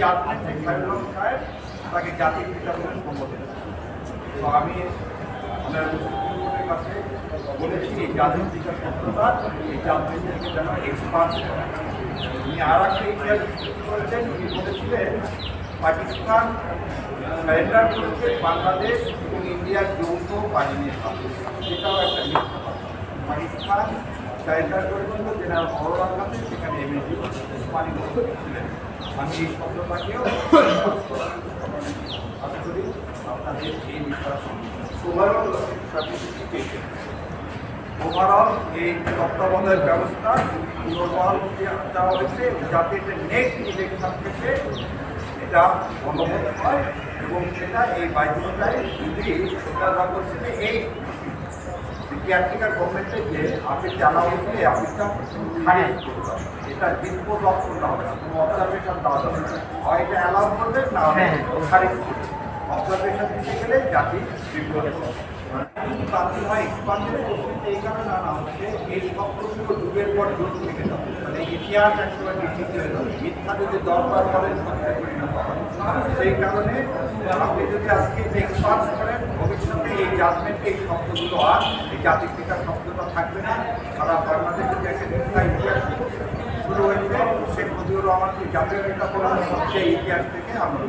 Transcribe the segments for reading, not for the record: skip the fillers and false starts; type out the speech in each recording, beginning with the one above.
জাজমেন্টে খায়রুল সাহেব তাকে জাতির পিতা বলে সম্বোধন। তো আমি আপনার সুপ্রিম কাছে বলেছি এই জাতির পিতা শব্দটা এই জাজমেন্টকে যেন এক্সপান্ড করে। উনি আর একটা ইতিহাস করেছেন, উনি বলেছিলেন পাকিস্তান সারেন্ডার করেছে বাংলাদেশ এবং ইন্ডিয়ার যৌথ বাহিনীর হাতে। সেটাও একটা মিথ্যা কথা। পাকিস্তান সারেন্ডার করেছিল জেনারেল অরোরার কাছে, সেখানে এমএজি পানি ছিলেন। আমি এই শব্দটাকেও আশা করি আপনাদের এই বিষয়ে ওভারঅল এই তত্ত্বাবধায়ক ব্যবস্থা পুনর্বহাল দেওয়া হয়েছে যাতে নেক্সট ইলেকশন থেকে এটা বলবৎ হয় এবং সেটা এই 22 তারিখ যদি সেটা করছে এই কেয়ারটেকার গভর্নমেন্টের যে আপিল জানা হয়েছে এই আপিলটা খারিজ করতে হবে, এটা ডিসপোজ অফ করতে হবে না, কোনো অবজারভেশন দেওয়া যাবে না, হয় এটা অ্যালাউ করবে না খারিজ করবে। অবজারভেশন দিতে গেলে জাতি বিপদে বাতিল হয় এক্সপান্ডের প্রশ্নটা এই কারণে আনা হচ্ছে এই শব্দগুলো যুগের পর যুগ থেকে যাবে, মানে ইতিহাস একসময় বিচিত হয়ে যাবে, মিথ্যা যদি দরবার বলেন সেই কারণে আপনি যদি আজকে এক্সপান্ড করেন ভবিষ্যতে এই জাজমেন্টে এই শব্দগুলো আর এই জাতির পিতার শব্দটা থাকবে না। সারা বাংলাদেশে যে একটা মিথ্যা ইতিহাস শুরু হয়েছে শেখ মুজিবুর রহমানকে জাতীয় পিতা বলা সেই ইতিহাস থেকে আমরা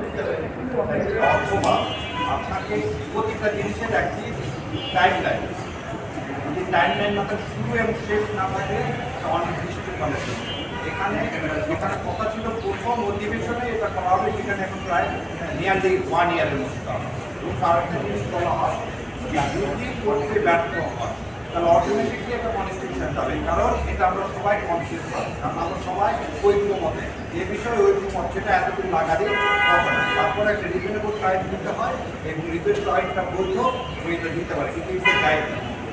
অথবা আপনাকে প্রতিটা জিনিসের একটি টাইম লাইন, যদি টাইম লাইন না থাকে শুরু এবং শেষ না থাকে অনির্দিষ্টকালের জন্য। এখানে যেখানে কথা ছিল প্রথম অধিবেশনে এটা করা হবে, সেখানে এখন প্রায় নিয়ারলি 1 ইয়ারের মধ্যে করা হবে। এবং আরেকটা জিনিস বলা হয় যদি করতে ব্যর্থ হয় তাহলে অটোমেটিকলি একটা কনস্টিটিউশন যাবে, কারণ এটা আমরা সবাই কনসিয়াস পাই, কারণ আমরা সবাই ঐক্যমতে এ বিষয়ে ঐক্যমত সেটা এতদিন লাগালে হবে না। তারপরে একটা রিজনেবল রাইট দিতে হয় এবং রিজনেবল রাইটটা বৈধ এটা দিতে পারে, কিন্তু it's a guide,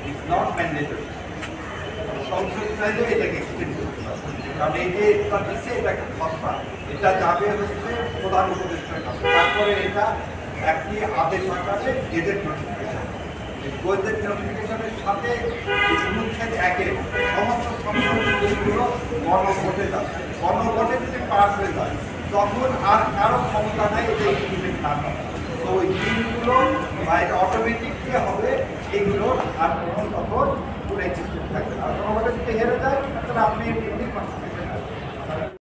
it's not mandatory. সংসদ চাইলে এটাকে এক্সটেন্ড করতে পারে, কারণ এই যে এটা দিচ্ছে এটা একটা সত্তা, এটা যাবে হচ্ছে প্রধান উপদেষ্টার কাছে, তারপরে এটা একটি আদেশ আকারে গেজেট নোটিফিকেশন, গেজেট নোটিফিকেশনের সাথে অনুচ্ছেদ 1-এর সমস্ত সংশোধনীগুলো গণভোটে যাবে। গণভোটে যদি পাস হয়ে যায় তখন আর কারো ক্ষমতা নাই এটা ইমপ্লিমেন্ট না করা। তো ওই জিনিসগুলো বা এটা অটোমেটিকলি হবে, এগুলো আর তখন পুরো এক্সিস্টেন্ট থাকবে। আর গণভোটে যদি হেরে যায় তাহলে আপনি